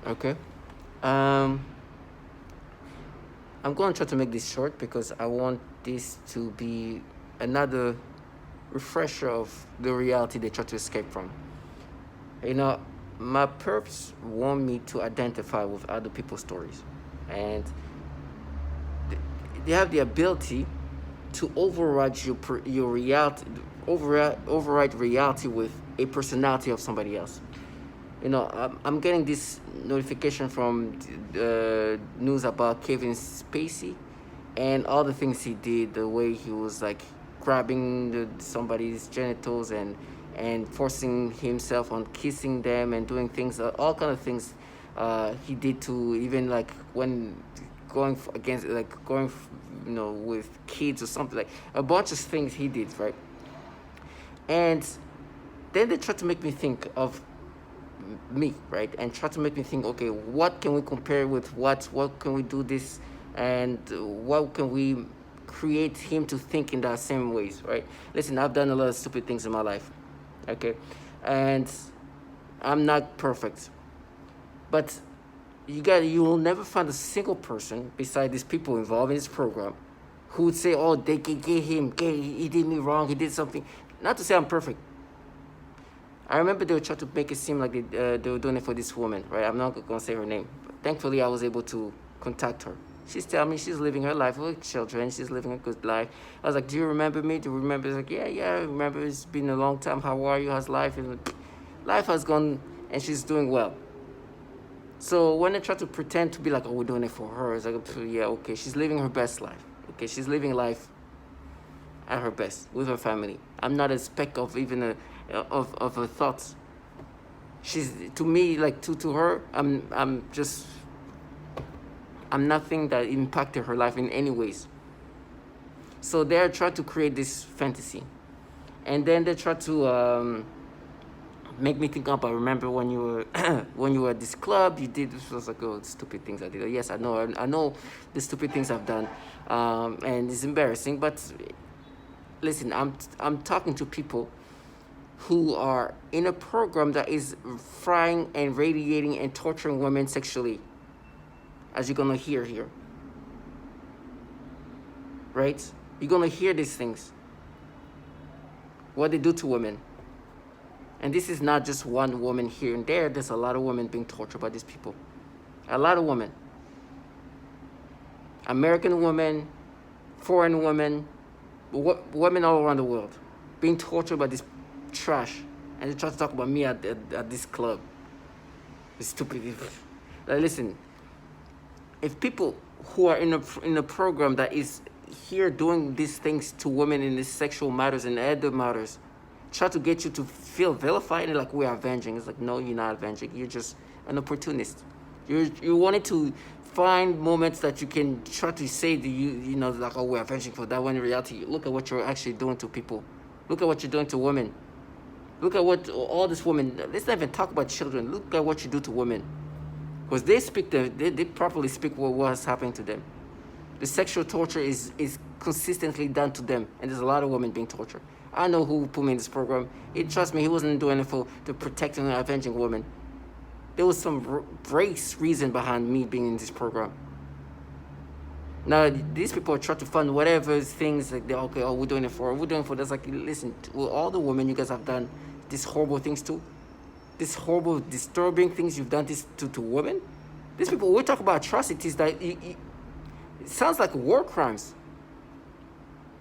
Okay. Um, I'm going to try to make this short because I want this to be another refresher of the reality they try to escape from. You know, my perps want me to identify with other people's stories, and they have the ability to override your reality, override reality with a personality of somebody else. I'm getting this notification from news about Kevin Spacey and all the things he did, the way he was like grabbing somebody's genitals and forcing himself on kissing them and doing things, all kind of things he did to even like when against like with kids or something, like a bunch of things he did, right? And then they try to make me think of me, right? And try to make me think, okay, what can we compare with what can we do this, and what can we create him to think in that same ways, right? Listen, I've done a lot of stupid things in my life, okay? And I'm not perfect. But you will never find a single person beside these people involved in this program who would say, oh, they get him, he did me wrong, he did something. Not to say I'm perfect. I remember they were trying to make it seem like they were doing it for this woman, right? I'm not going to say her name. But thankfully, I was able to contact her. She's telling me she's living her life with children. She's living a good life. I was like, do you remember me? Do you remember? She's like, yeah, I remember. It's been a long time. How are you? How's life? And life has gone, and she's doing well. So when they try to pretend to be like, oh, we're doing it for her, it's like, yeah, okay, she's living her best life. Okay, she's living life at her best with her family. I'm not a speck of even of her thoughts. She's, to me, like to her, I'm nothing that impacted her life in any ways. So they're trying to create this fantasy, and then they try to make me think up. I remember when you were when you were at this club, you did this. Was like, oh, stupid things I did. Yes, I know the stupid things I've done, and it's embarrassing. But listen, I'm talking to people who are in a program that is frying and radiating and torturing women sexually, as you're gonna hear here, right? You're gonna hear these things, what they do to women. And this is not just one woman here and there. There's a lot of women being tortured by these people. A lot of women. American women, foreign women, women all around the world being tortured by this trash. And they try to talk about me at this club. It's stupid. Like, listen, if people who are in a program that is here doing these things to women in these sexual matters and other matters, try to get you to feel vilified and like we are avenging. It's like, no, you're not avenging. You're just an opportunist. You wanted to find moments that you can try to say that like, oh, we're avenging for that, when in reality, look at what you're actually doing to people. Look at what you're doing to women. Look at what all these women, let's not even talk about children. Look at what you do to women. Because they properly speak what is happening to them. The sexual torture is consistently done to them. And there's a lot of women being tortured. I know who put me in this program. Trust me, he wasn't doing it to protecting and avenging women. There was some race reason behind me being in this program. Now, these people are trying to fund whatever things, like, they're okay, oh, we're doing it for this. Like, listen, to all the women you guys have done these horrible things to, these horrible, disturbing things you've done this to women, these people, we talk about atrocities that it sounds like war crimes.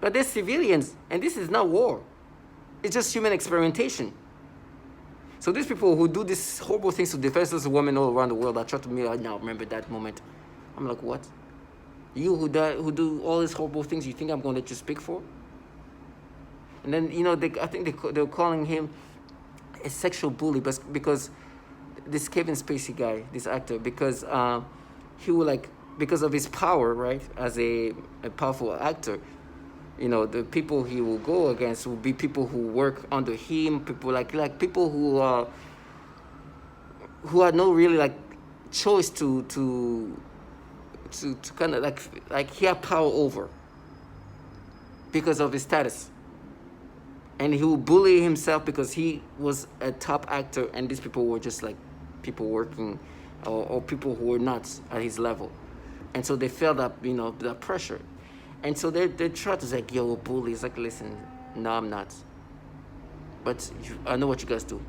But they're civilians, and this is not war. It's just human experimentation. So these people who do these horrible things to defenseless women all around the world, I try to me right now remember that moment. I'm like, what? You who do all these horrible things, you think I'm going to let you speak for? And then, I think they were calling him a sexual bully, but because this Kevin Spacey guy, this actor, because he will, like, because of his power, right, as a powerful actor, the people he will go against will be people who work under him, people like people who had no really like choice to kind of like he had power over because of his status. And he will bully himself because he was a top actor, and these people were just like people working or people who were not at his level. And so they felt that, that pressure. And so they try to say, like, yo, bully. It's like, listen, no, I'm not. But I know what you guys do.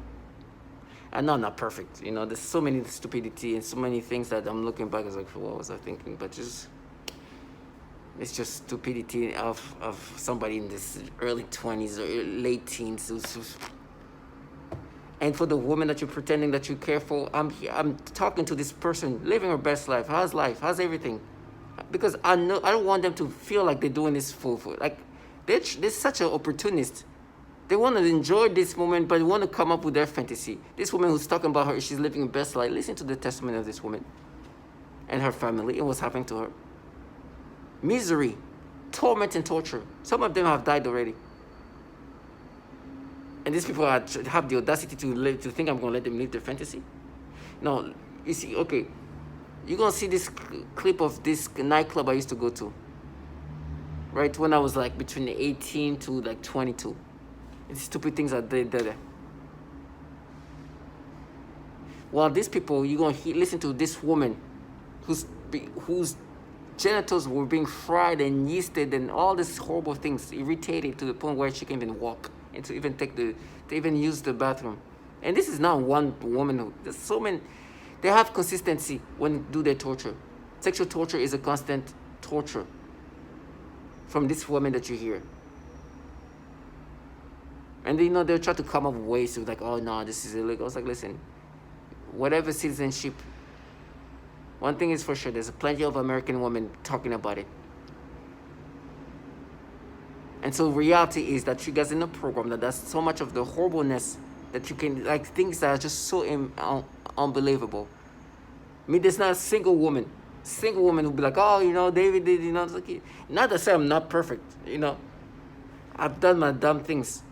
I know I'm not perfect. There's so many stupidity and so many things that I'm looking back. It's like, what was I thinking? But it's just stupidity of somebody in this early 20s or late teens. And for the woman that you're pretending that you care for, I'm talking to this person living her best life. How's life? How's everything? Because I know I don't want them to feel like they're doing this for like they're such an opportunist. They want to enjoy this moment, but they want to come up with their fantasy. This woman who's talking about she's living her best life. Listen to the testimony of this woman and her family and what's happening to her. Misery, torment, and torture. Some of them have died already. And these people have the audacity to think I'm going to let them live their fantasy? No, you see, okay, you're going to see this clip of this nightclub I used to go to, right, when I was like between 18 to like 22. These stupid things that they did. Well, these people, you're going to listen to this woman whose genitals were being fried and yeasted and all these horrible things, irritated to the point where she can't even walk and to even use the bathroom. And this is not one woman. There's so many. They have consistency when they do their torture. Sexual torture is a constant torture from this woman that you hear. And they'll try to come up with ways to like, oh no, this is illegal. I was like, listen, whatever citizenship, one thing is for sure, there's plenty of American women talking about it. And so reality is that you guys in a program that does so much of the horribleness that you can, like, things that are just so unbelievable. I mean, there's not a single woman who'll be like, oh, David did, it's like, not to say I'm not perfect, I've done my dumb things.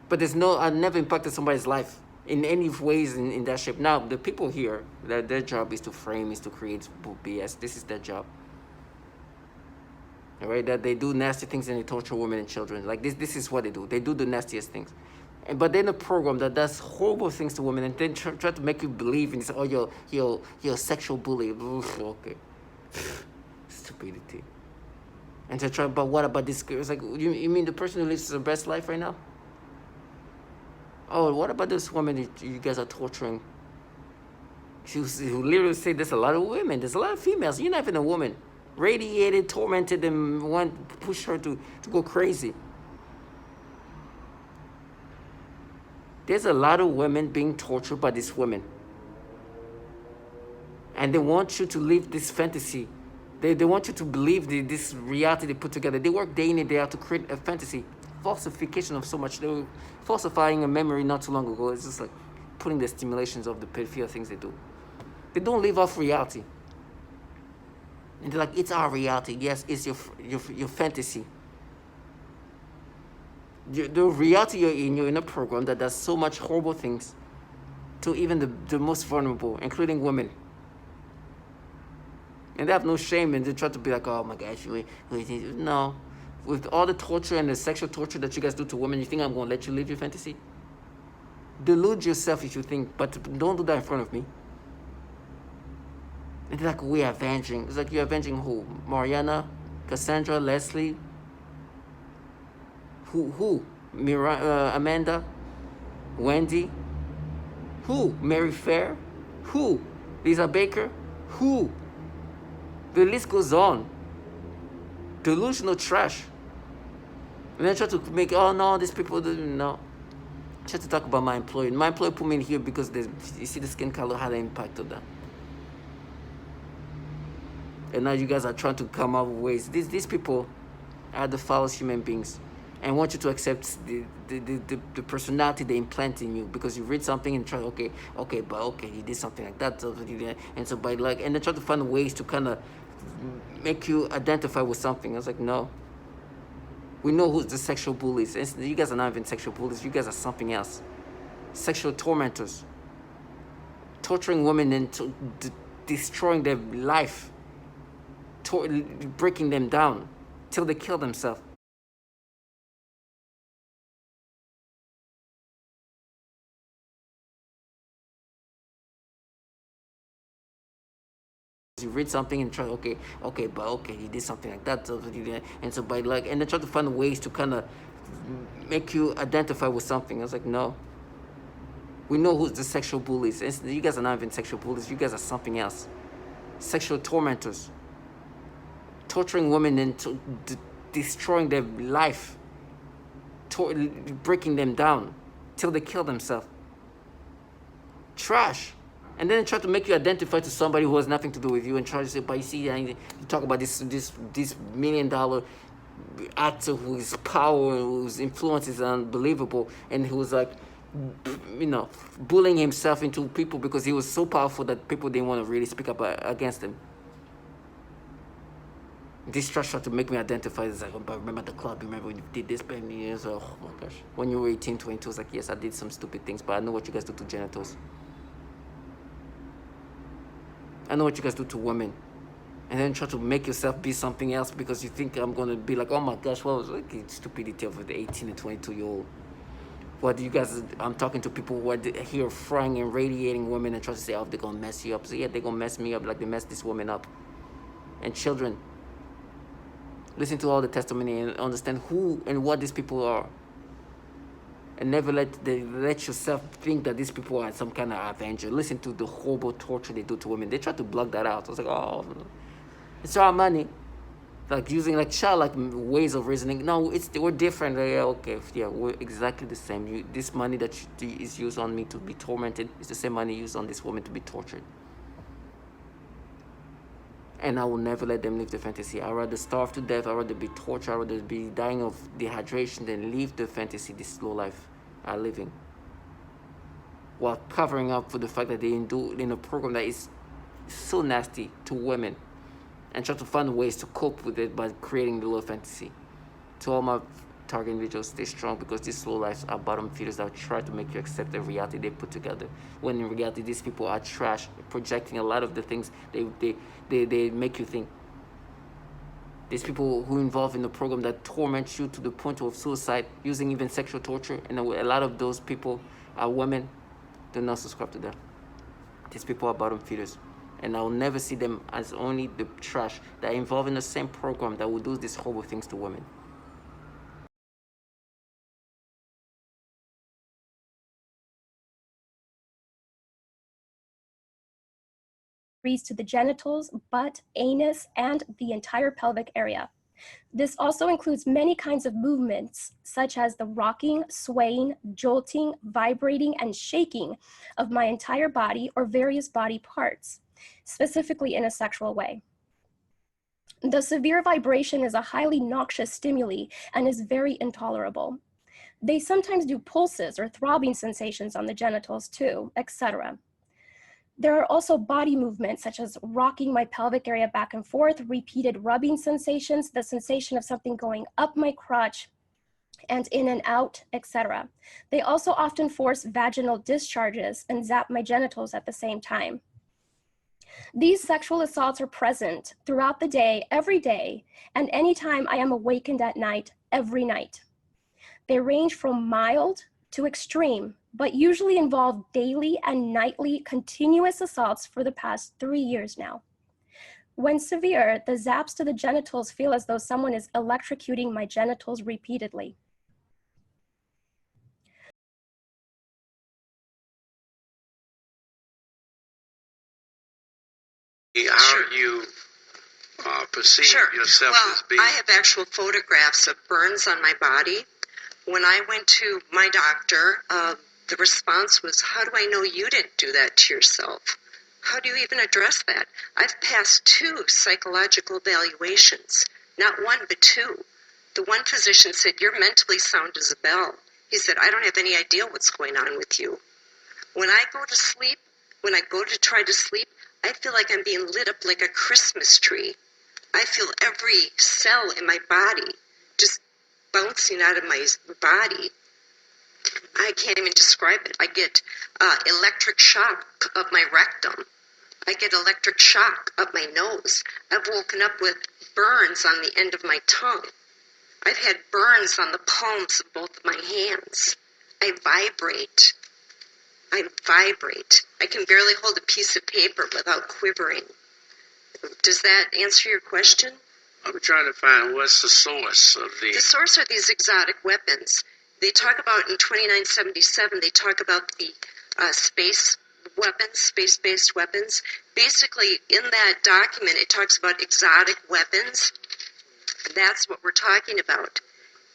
But I've never impacted somebody's life in any ways in that shape. Now, the people here, their job is to frame, is to create BS. This is their job. All right, that they do nasty things and they torture women and children. Like this is what they do. They do the nastiest things. But then a program that does horrible things to women and then try to make you believe in this, you're a sexual bully. Oof, okay. Stupidity. And to try, but what about this girl? It's like, you mean the person who lives their best life right now? Oh, what about this woman that you guys are torturing? Who literally said there's a lot of women. There's a lot of females. You're not even a woman. Radiated, tormented, and push her to go crazy. There's a lot of women being tortured by these women. And they want you to live this fantasy. They want you to believe this reality they put together. They work day in and day out to create a fantasy. Falsification of so much. They were falsifying a memory not too long ago. It's just like putting the stimulations of the pedophile things they do. They don't live off reality. And they're like, it's our reality. Yes, it's your fantasy. The reality you're in a program that does so much horrible things to even the most vulnerable, including women. And they have no shame and they try to be like, oh my gosh, no. With all the torture and the sexual torture that you guys do to women, you think I'm going to let you live your fantasy? Delude yourself if you think, but don't do that in front of me. And they're like, we're avenging. It's like, you're avenging who? Mariana? Cassandra? Leslie? Who? Amanda? Wendy? Who? Mary Fair? Who? Lisa Baker? Who? The list goes on. Delusional trash. And then try to make, oh no, these people didn't know. Try to talk about my employer. My employer put me in here because you see the skin color had an impact on that. And now you guys are trying to come up with ways. These people are the foulest human beings and want you to accept the personality they implant in you because you read something and try, okay, you did something like that. And so and then try to find ways to kind of make you identify with something. I was like, no. We know who's the sexual bullies. You guys are not even sexual bullies. You guys are something else. Sexual tormentors. Torturing women and destroying their life. Breaking them down till they kill themselves. You read something and try, okay, you did something like that, and so by like, and then try to find ways to kind of make you identify with something. I was like, no, we know who's the sexual bullies. You guys are not even sexual bullies. You guys are something else. Sexual tormentors, torturing women into destroying their life, breaking them down till they kill themselves. Trash. And then try to make you identify to somebody who has nothing to do with you, and try to say, but you see, you talk about this $1 million actor whose power, whose influence is unbelievable, and who's like, bullying himself into people because he was so powerful that people didn't want to really speak up against him. This trash tried to make me identify. It's like, oh, but remember the club? Remember when you did this? Years? Oh my gosh. When you were 18, 22, it's like, yes, I did some stupid things, but I know what you guys do to genitals. I know what you guys do to women. And then try to make yourself be something else because you think I'm going to be like, oh my gosh, what was like stupidity of the 18 and 22-year-old. What do you guys, I'm talking to people who are here frying and radiating women and try to say, oh, they're going to mess you up. So yeah, they're going to mess me up like they messed this woman up. And children, listen to all the testimony and understand who and what these people are. And never let yourself think that these people are some kind of avenger. Listen to the horrible torture they do to women. They try to block that out. I was like, oh, it's our money. Like using like childlike ways of reasoning. No, we're different. Yeah, okay, yeah, we're exactly the same. This money that is used on me to be tormented is the same money used on this woman to be tortured. And I will never let them live the fantasy. I'd rather starve to death. I'd rather be tortured. I'd rather be dying of dehydration than live the fantasy, this slow life I'm living. While covering up for the fact that they do in a program that is so nasty to women, and try to find ways to cope with it by creating the low fantasy. To all my target individuals, stay strong, because these slow lives are bottom feeders that try to make you accept the reality they put together. When in reality, these people are trash, projecting a lot of the things they make you think. These people who involve in the program that torment you to the point of suicide, using even sexual torture, and a lot of those people are women. Do not subscribe to them. These people are bottom feeders. And I will never see them as only the trash that are involved in the same program that will do these horrible things to women. To the genitals, butt, anus, and the entire pelvic area. This also includes many kinds of movements, such as the rocking, swaying, jolting, vibrating, and shaking of my entire body or various body parts, specifically in a sexual way. The severe vibration is a highly noxious stimuli and is very intolerable. They sometimes do pulses or throbbing sensations on the genitals too, etc. There are also body movements, such as rocking my pelvic area back and forth, repeated rubbing sensations, the sensation of something going up my crotch and in and out, etc. They also often force vaginal discharges and zap my genitals at the same time. These sexual assaults are present throughout the day, every day, and anytime I am awakened at night, every night. They range from mild to extreme, but usually involve daily and nightly continuous assaults for the past 3 years now. When severe, the zaps to the genitals feel as though someone is electrocuting my genitals repeatedly. How do you perceive yourself as being? I have actual photographs of burns on my body. When I went to my doctor, the response was, how do I know you didn't do that to yourself? How do you even address that? I've passed 2 psychological evaluations, not 1, but 2. The one physician said, you're mentally sound as a bell. He said, I don't have any idea what's going on with you. When I go to sleep, when I go to try to sleep, I feel like I'm being lit up like a Christmas tree. I feel every cell in my body just bouncing out of my body. I can't even describe it. I get electric shock up my rectum. I get electric shock up my nose. I've woken up with burns on the end of my tongue. I've had burns on the palms of both of my hands. I vibrate. I can barely hold a piece of paper without quivering. Does that answer your question? I'm trying to find what's the source of the... The source are these exotic weapons. They talk about, in 2977, they talk about the space weapons, space-based weapons. Basically, in that document, it talks about exotic weapons. That's what we're talking about.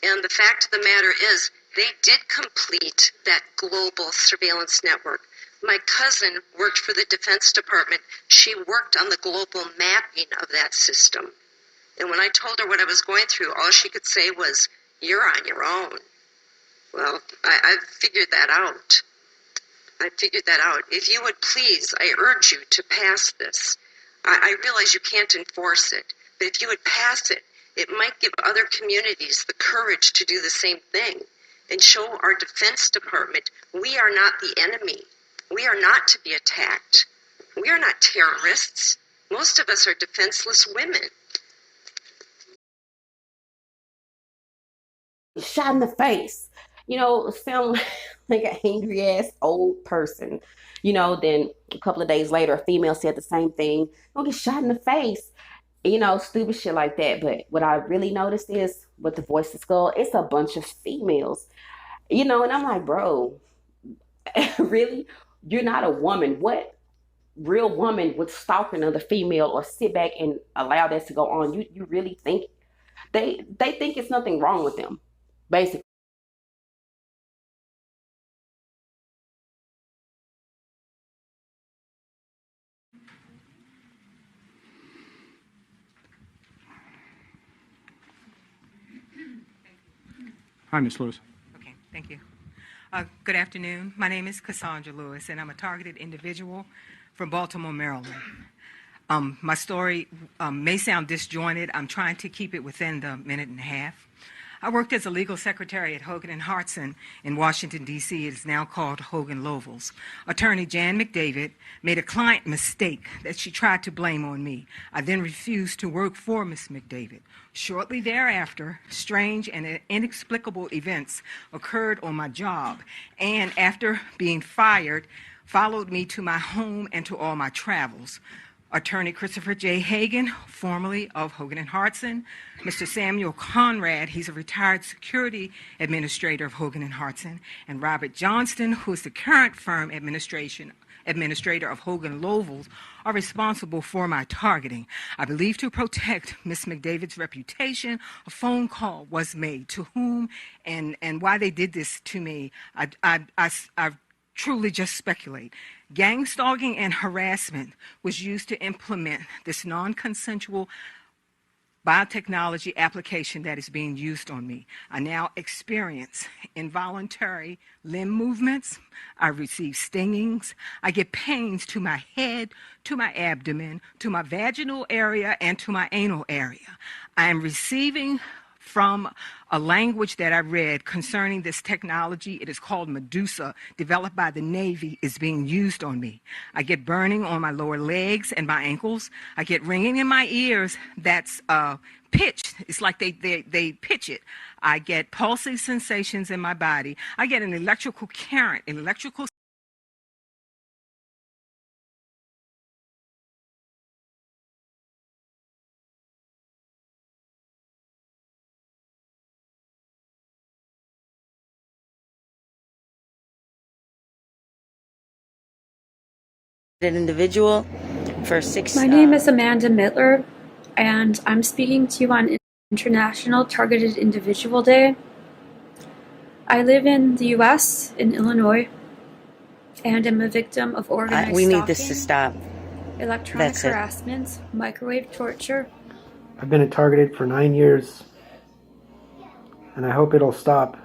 And the fact of the matter is, they did complete that global surveillance network. My cousin worked for the Defense Department. She worked on the global mapping of that system. And when I told her what I was going through, all she could say was, "You're on your own." Well, I've figured that out. If you would please, I urge you to pass this. I realize you can't enforce it, but if you would pass it, it might give other communities the courage to do the same thing and show our Defense Department we are not the enemy. We are not to be attacked. We are not terrorists. Most of us are defenseless women. Shot in the face, sound like an angry ass old person. Then a couple of days later, a female said the same thing. Don't get shot in the face. Stupid shit like that. But what I really noticed is with the Voice of Skull, it's a bunch of females. And I'm like, bro, really? You're not a woman. What real woman would stalk another female or sit back and allow that to go on? You really think they think it's nothing wrong with them, basically. Hi, Ms. Lewis. Okay, thank you. Good afternoon. My name is Cassandra Lewis, and I'm a targeted individual from Baltimore, Maryland. My story may sound disjointed. I'm trying to keep it within the minute and a half. I worked as a legal secretary at Hogan & Hartson in Washington, D.C. It is now called Hogan Lovells. Attorney Jan McDavid made a client mistake that she tried to blame on me. I then refused to work for Ms. McDavid. Shortly thereafter, strange and inexplicable events occurred on my job, and after being fired, followed me to my home and to all my travels. Attorney Christopher J. Hagan, formerly of Hogan & Hartson, Mr. Samuel Conrad, he's a retired security administrator of Hogan & Hartson, and Robert Johnston, who is the current firm administrator of Hogan Lovells, are responsible for my targeting. I believe to protect Ms. McDavid's reputation, a phone call was made. To whom and why they did this to me, I truly just speculate. Gang stalking and harassment was used to implement this non-consensual biotechnology application that is being used on me. I now experience involuntary limb movements. I receive stingings. I get pains to my head, to my abdomen, to my vaginal area, and to my anal area. I am receiving from a language that I read concerning this technology. It is called Medusa, developed by the Navy, is being used on me. I get burning on my lower legs and my ankles. I get ringing in my ears that's pitched. It's like they pitch it. I get pulsing sensations in my body. I get an electrical current, an electrical an individual for 6 My name is Amanda Mittler, and I'm speaking to you on International Targeted Individual Day. I live in the U.S., in Illinois, and am a victim of organized we need stalking, this to stop. electronic harassment, microwave torture. I've been targeted for 9 years, and I hope it'll stop.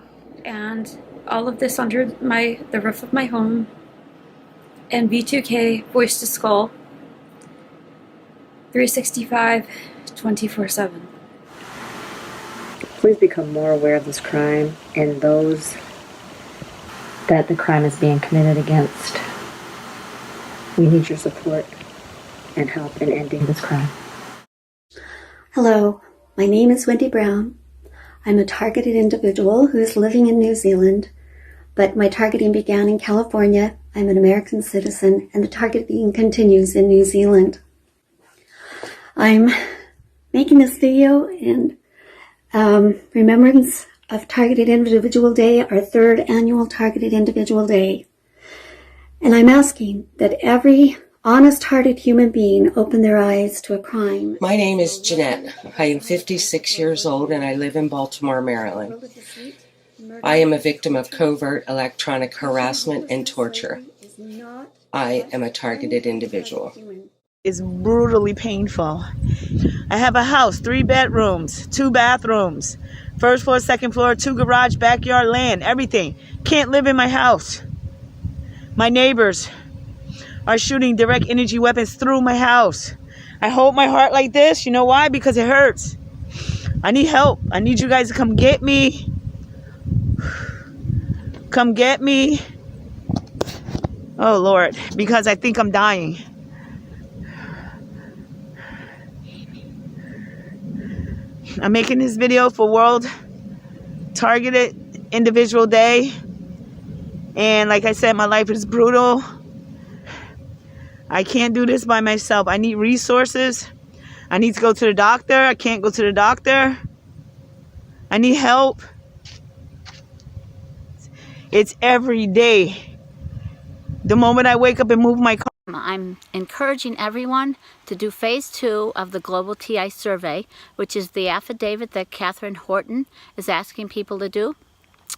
And all of this under the roof of my home, and V2K, Voice to Skull, 365, 24/7. Please become more aware of this crime and those that the crime is being committed against. We need your support and help in ending this crime. Hello, my name is Wendy Brown. I'm a targeted individual who is living in New Zealand, but my targeting began in California. I'm an American citizen, and the targeting continues in New Zealand. I'm making this video in remembrance of Targeted Individual Day, our third annual Targeted Individual Day. And I'm asking that every honest-hearted human being open their eyes to a crime. My name is Jeanette. I am 56 years old and I live in Baltimore, Maryland. I am a victim of covert electronic harassment and torture. I am a targeted individual. It's brutally painful. I have a house, 3 bedrooms, 2 bathrooms, first floor, second floor, 2 garage, backyard, land, everything. Can't live in my house. My neighbors are shooting direct energy weapons through my house. I hold my heart like this. You know why? Because it hurts. I need help. I need you guys to come get me. Come get me. Oh, Lord, because I think I'm dying. I'm making this video for World Targeted Individual Day. And like I said, my life is brutal. I can't do this by myself. I need resources. I need to go to the doctor. I can't go to the doctor. I need help. It's every day. The moment I wake up and move my car. I'm encouraging everyone to do phase 2 of the Global TI survey, which is the affidavit that Catherine Horton is asking people to do.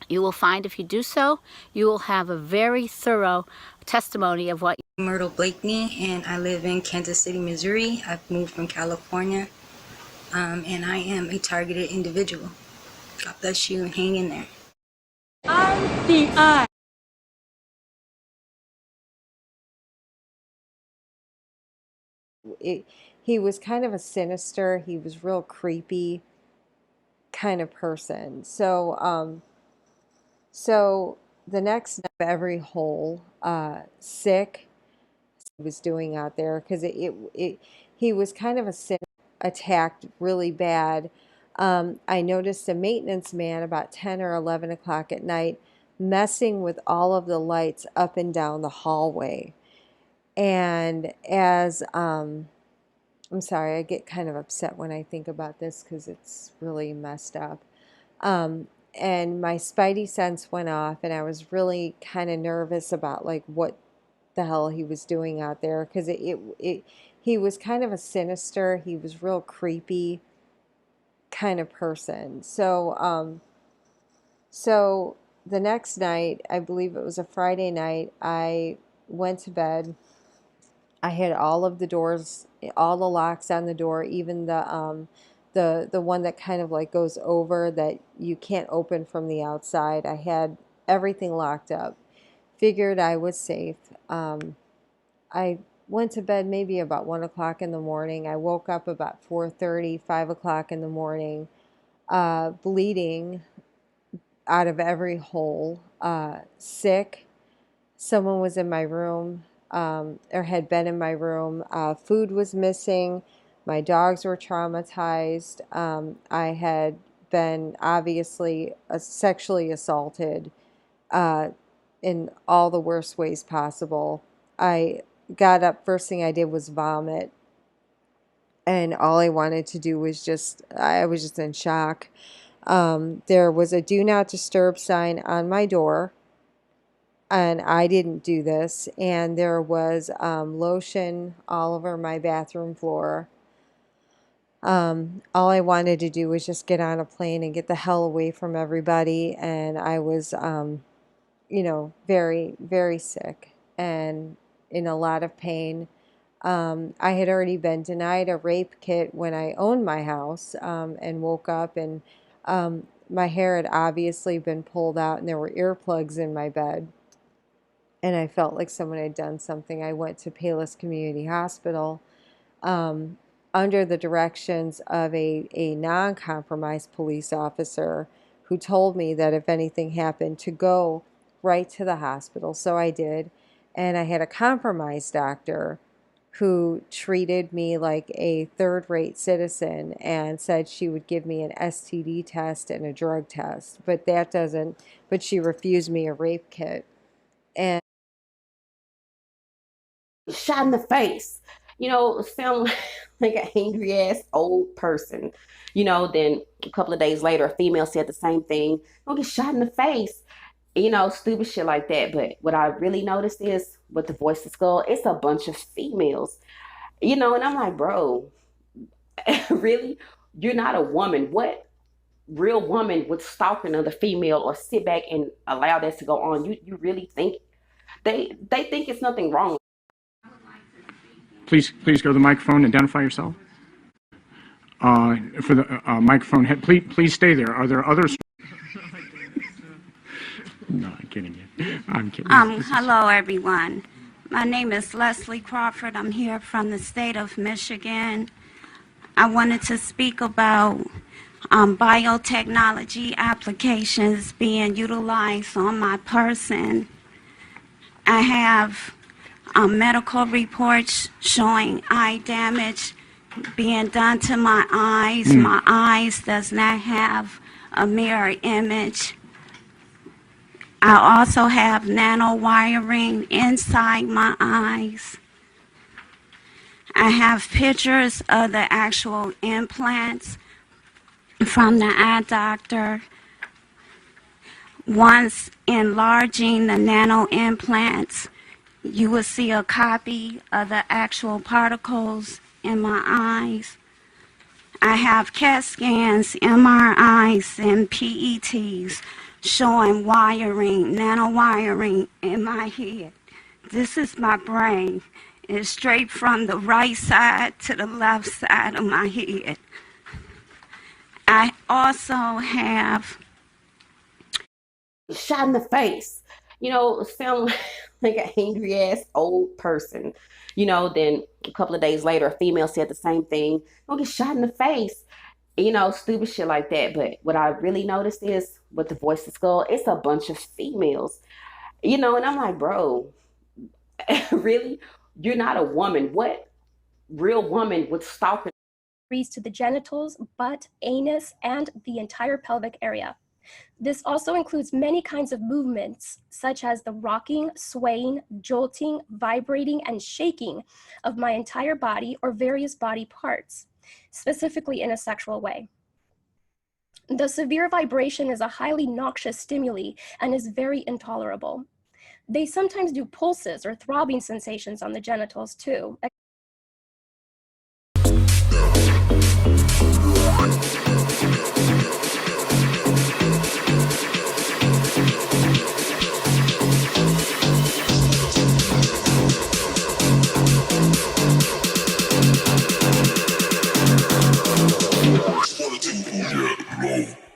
You will find if you do so, you will have a very thorough testimony of what. Myrtle Blakeney, and I live in Kansas City, Missouri. I've moved from California, and I am a targeted individual. God bless you and hang in there. I'm the I. He was kind of a sinister, he was real creepy kind of person. So the next night, every hole, sick, he was doing out there because he was kind of a sin, attacked really bad. I noticed a maintenance man about 10 or 11 o'clock at night messing with all of the lights up and down the hallway. And as I'm sorry, I get kind of upset when I think about this because it's really messed up. And my spidey sense went off, and I was really kind of nervous about like what the hell he was doing out there because he was kind of a sinister, he was real creepy kind of person. So the next night, I believe it was a Friday night, I went to bed. I had all of the doors, all the locks on the door, even the one that kind of like goes over that you can't open from the outside. I had everything locked up. Figured I was safe. I went to bed maybe about 1 o'clock in the morning. I woke up about 4:30, 5 o'clock in the morning, bleeding out of every hole, sick. Someone was in my room. Or had been in my room. Food was missing. My dogs were traumatized. I had been obviously sexually assaulted in all the worst ways possible. I got up, first thing I did was vomit. And all I wanted to do was I was just in shock. There was a do not disturb sign on my door. And I didn't do this, and there was lotion all over my bathroom floor. All I wanted to do was just get on a plane and get the hell away from everybody, and I was, very, very sick and in a lot of pain. I had already been denied a rape kit when I owned my house and woke up, and my hair had obviously been pulled out, and there were earplugs in my bed. And I felt like someone had done something. I went to Payless Community Hospital under the directions of a non-compromised police officer who told me that if anything happened to go right to the hospital. So I did. And I had a compromised doctor who treated me like a third-rate citizen and said she would give me an STD test and a drug test. But she refused me a rape kit. And shot in the face. sound like an angry ass old person. Then a couple of days later, a female said the same thing. Don't get shot in the face. Stupid shit like that. But what I really noticed is with the voice of skull, it's a bunch of females. And I'm like, bro, really? You're not a woman. What real woman would stalk another female or sit back and allow that to go on? You really think they think it's nothing wrong? Please go to the microphone and identify yourself. For the microphone head, please stay there. Are there others? No, I'm kidding you. I'm kidding. Hello, everyone. My name is Leslie Crawford. I'm here from the state of Michigan. I wanted to speak about biotechnology applications being utilized on my person. I have medical reports showing eye damage being done to my eyes. My eyes does not have a mirror image. I also have nano wiring inside my eyes. I have pictures of the actual implants from the eye doctor. Once enlarging the nano implants, you will see a copy of the actual particles in my eyes. I have CAT scans, MRIs, and PETs showing wiring, nano wiring in my head. This is my brain. It's straight from the right side to the left side of my head. I also have shot in the face. Sound like an angry ass old person. Then a couple of days later, a female said the same thing. Don't get shot in the face. Stupid shit like that. But what I really noticed is with the voice of skull, it's a bunch of females. And I'm like, bro, really? You're not a woman. What real woman would stalk to the genitals, butt, anus, and the entire pelvic area. This also includes many kinds of movements, such as the rocking, swaying, jolting, vibrating, and shaking of my entire body or various body parts, specifically in a sexual way. The severe vibration is a highly noxious stimuli and is very intolerable. They sometimes do pulses or throbbing sensations on the genitals too. Yeah, low.